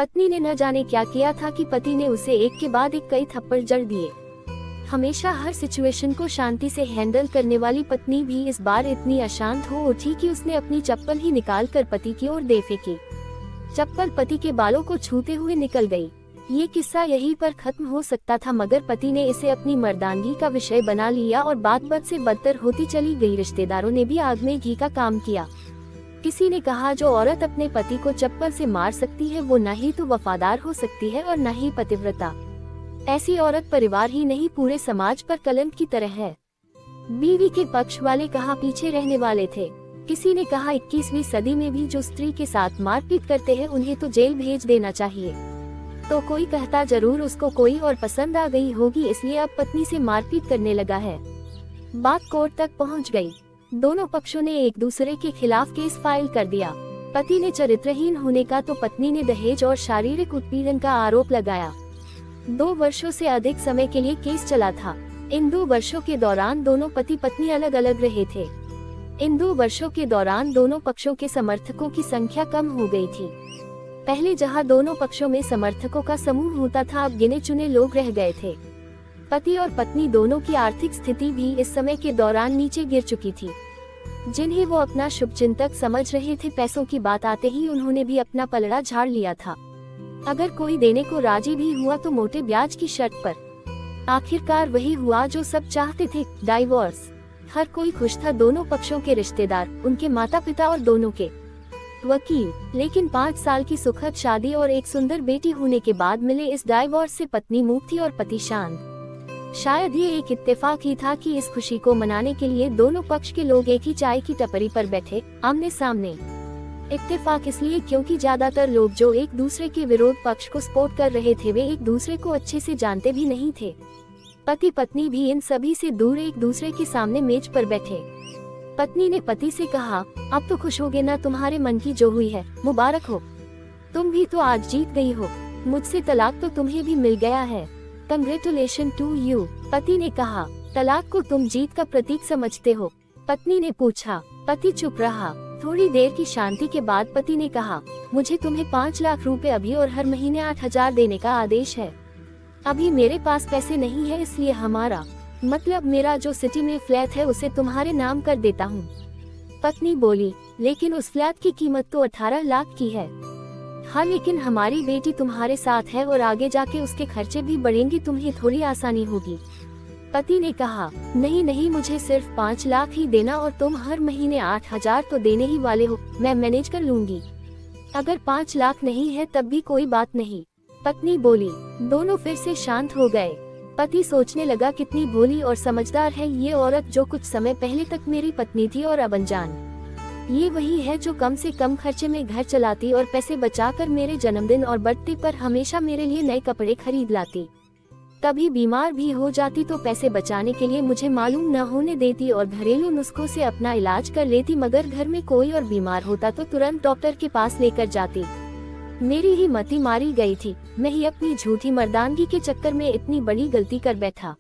पत्नी ने न जाने क्या किया था कि पति ने उसे एक के बाद एक कई थप्पड़ जड़ दिए। हमेशा हर सिचुएशन को शांति से हैंडल करने वाली पत्नी भी इस बार इतनी अशांत हो उठी कि उसने अपनी चप्पल ही निकाल कर पति की ओर दे फेंकी। चप्पल पति के बालों को छूते हुए निकल गई। ये किस्सा यहीं पर खत्म हो सकता था, मगर पति ने इसे अपनी मर्दानगी का विषय बना लिया और बात बद से बदतर होती चली गई। रिश्तेदारों ने भी आग में घी का काम किया। किसी ने कहा, जो औरत अपने पति को चप्पल से मार सकती है वो न ही तो वफादार हो सकती है और न ही पतिव्रता। ऐसी औरत परिवार ही नहीं पूरे समाज पर कलंक की तरह है। बीवी के पक्ष वाले कहाँ पीछे रहने वाले थे। किसी ने कहा, 21वीं सदी में भी जो स्त्री के साथ मारपीट करते हैं उन्हें तो जेल भेज देना चाहिए। तो कोई कहता, जरूर उसको कोई और पसंद आ गई होगी इसलिए अब पत्नी से मारपीट करने लगा है। बात कोर्ट तक पहुंच गई। दोनों पक्षों ने एक दूसरे के खिलाफ केस फाइल कर दिया। पति ने चरित्रहीन होने का तो पत्नी ने दहेज और शारीरिक उत्पीड़न का आरोप लगाया। 2 वर्षों से अधिक समय के लिए केस चला था। इन 2 वर्षों के दौरान दोनों पति पत्नी अलग अलग रहे थे। इन 2 वर्षों के दौरान दोनों पक्षों के समर्थकों की संख्या कम हो गई थी। पहले जहां दोनों पक्षों में समर्थकों का समूह होता था, अब गिने चुने लोग रह गए थे। पति और पत्नी दोनों की आर्थिक स्थिति भी इस समय के दौरान नीचे गिर चुकी थी। जिन्हें वो अपना शुभचिंतक समझ रहे थे, पैसों की बात आते ही उन्होंने भी अपना पलड़ा झाड़ लिया था। अगर कोई देने को राजी भी हुआ तो मोटे ब्याज की शर्त पर। आखिरकार वही हुआ जो सब चाहते थे, डाइवोर्स। हर कोई खुश था, दोनों पक्षों के रिश्तेदार, उनके माता पिता और दोनों के वकील। लेकिन 5 साल की सुखद शादी और एक सुंदर बेटी होने के बाद मिले इस डाइवोर्स से पत्नी मुक्त थी और पति शांत। शायद ये एक इत्तेफाक ही था कि इस खुशी को मनाने के लिए दोनों पक्ष के लोग एक ही चाय की टपरी पर बैठे, आमने सामने। इत्तेफाक इसलिए क्योंकि ज्यादातर लोग जो एक दूसरे के विरोध पक्ष को सपोर्ट कर रहे थे वे एक दूसरे को अच्छे से जानते भी नहीं थे। पति पत्नी भी इन सभी से दूर एक दूसरे के सामने मेज पर बैठे। पत्नी ने पति से कहा, अब तो खुश होगे ना, तुम्हारे मन की जो हुई है मुबारक हो। तुम भी तो आज जीत गई हो, मुझसे तलाक तो तुम्हें भी मिल गया है। Congratulation to you. पति ने कहा, तलाक को तुम जीत का प्रतीक समझते हो? पत्नी ने पूछा। पति चुप रहा। थोड़ी देर की शांति के बाद पति ने कहा, मुझे तुम्हें 5 लाख रुपए अभी और हर महीने 8,000 देने का आदेश है। अभी मेरे पास पैसे नहीं है, इसलिए हमारा मतलब मेरा जो सिटी में फ्लैट है उसे तुम्हारे नाम कर देता हूँ। पत्नी बोली, लेकिन उस फ्लैट की कीमत तो 18 लाख की है। हाँ, लेकिन हमारी बेटी तुम्हारे साथ है और आगे जाके उसके खर्चे भी बढ़ेंगे, तुम्हें थोड़ी आसानी होगी। पति ने कहा, नहीं नहीं, मुझे सिर्फ 5 लाख ही देना और तुम हर महीने 8,000 तो देने ही वाले हो, मैं मैनेज कर लूंगी। अगर 5 लाख नहीं है तब भी कोई बात नहीं। पत्नी बोली। दोनों फिर से शांत हो गए। पति सोचने लगा, कितनी भोली और समझदार है ये औरत, जो कुछ समय पहले तक मेरी पत्नी थी और अब अनजान। ये वही है जो कम से कम खर्चे में घर चलाती और पैसे बचाकर मेरे जन्मदिन और बर्थडे पर हमेशा मेरे लिए नए कपड़े खरीद लाती। कभी बीमार भी हो जाती तो पैसे बचाने के लिए मुझे मालूम न होने देती और घरेलू नुस्खों से अपना इलाज कर लेती, मगर घर में कोई और बीमार होता तो तुरंत डॉक्टर के पास लेकर जाती। मेरी ही मति मारी गई थी, मैं ही अपनी झूठी मर्दानगी के चक्कर में इतनी बड़ी गलती कर बैठा।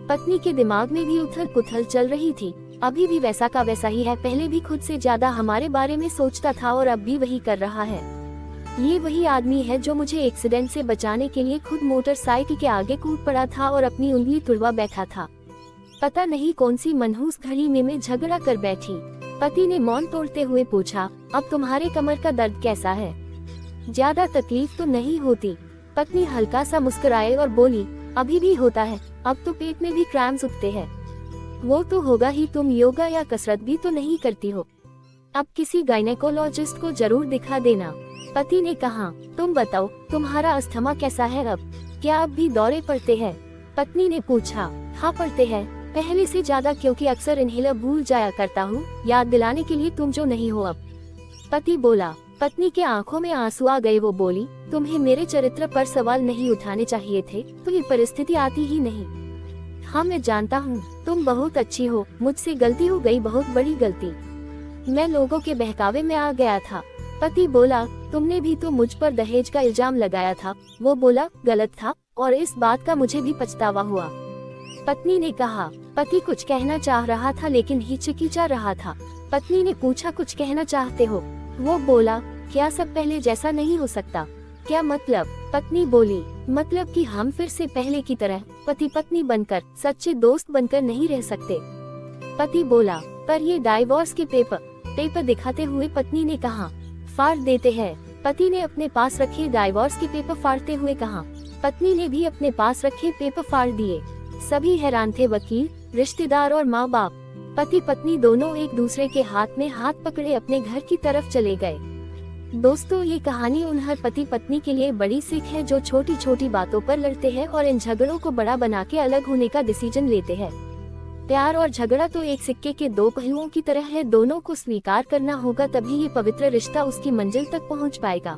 पत्नी के दिमाग में भी उथल पुथल चल रही थी। अभी भी वैसा का वैसा ही है, पहले भी खुद से ज्यादा हमारे बारे में सोचता था और अब भी वही कर रहा है। ये वही आदमी है जो मुझे एक्सीडेंट से बचाने के लिए खुद मोटरसाइकिल के आगे कूद पड़ा था और अपनी उंगली तुड़वा बैठा था। पता नहीं कौन सी मनहूस घड़ी में मैं झगड़ा कर बैठी। पति ने मौन तोड़ते हुए पूछा, अब तुम्हारे कमर का दर्द कैसा है? ज्यादा तकलीफ तो नहीं होती? पत्नी हल्का सा मुस्कुराए और बोली, अभी भी होता है, अब तो पेट में भी क्रैम्स उठते हैं। वो तो होगा ही, तुम योगा या कसरत भी तो नहीं करती हो। अब किसी गायनेकोलॉजिस्ट को जरूर दिखा देना। पति ने कहा, तुम बताओ तुम्हारा अस्थमा कैसा है अब? क्या अब भी दौरे पड़ते हैं? पत्नी ने पूछा। हाँ पड़ते हैं, पहले से ज्यादा, क्योंकि अक्सर इन्हेलर भूल जाया करता हूँ, याद दिलाने के लिए तुम जो नहीं हो अब। पति बोला। पत्नी के आंखों में आंसू आ गए। वो बोली, तुम्हें मेरे चरित्र पर सवाल नहीं उठाने चाहिए थे, तो ये परिस्थिति आती ही नहीं। हाँ मैं जानता हूँ, तुम बहुत अच्छी हो, मुझसे गलती हो गई, बहुत बड़ी गलती। मैं लोगों के बहकावे में आ गया था। पति बोला, तुमने भी तो मुझ पर दहेज का इल्जाम लगाया था। वो बोला, गलत था और इस बात का मुझे भी पछतावा हुआ। पत्नी ने कहा। पति कुछ कहना चाह रहा था लेकिन हिचकिचा रहा था। पत्नी ने पूछा, कुछ कहना चाहते हो? वो बोला, क्या सब पहले जैसा नहीं हो सकता? क्या मतलब? पत्नी बोली, मतलब कि हम फिर से पहले की तरह पति पत्नी बनकर, सच्चे दोस्त बनकर नहीं रह सकते। पति बोला, पर ये डाइवोर्स के पेपर दिखाते हुए पत्नी ने कहा, फाड़ देते हैं। पति ने अपने पास रखे डाइवोर्स के पेपर फाड़ते हुए कहा। पत्नी ने भी अपने पास रखे पेपर फाड़ दिए। सभी हैरान थे, वकील, रिश्तेदार और माँ बाप। पति पत्नी दोनों एक दूसरे के हाथ में हाथ पकड़े अपने घर की तरफ चले गए। दोस्तों, ये कहानी उन हर पति पत्नी के लिए बड़ी सीख है जो छोटी छोटी बातों पर लड़ते हैं और इन झगड़ों को बड़ा बना के अलग होने का डिसीजन लेते हैं। प्यार और झगड़ा तो एक सिक्के के दो पहलुओं की तरह है, दोनों को स्वीकार करना होगा, तभी ये पवित्र रिश्ता उसकी मंजिल तक पहुंच पाएगा।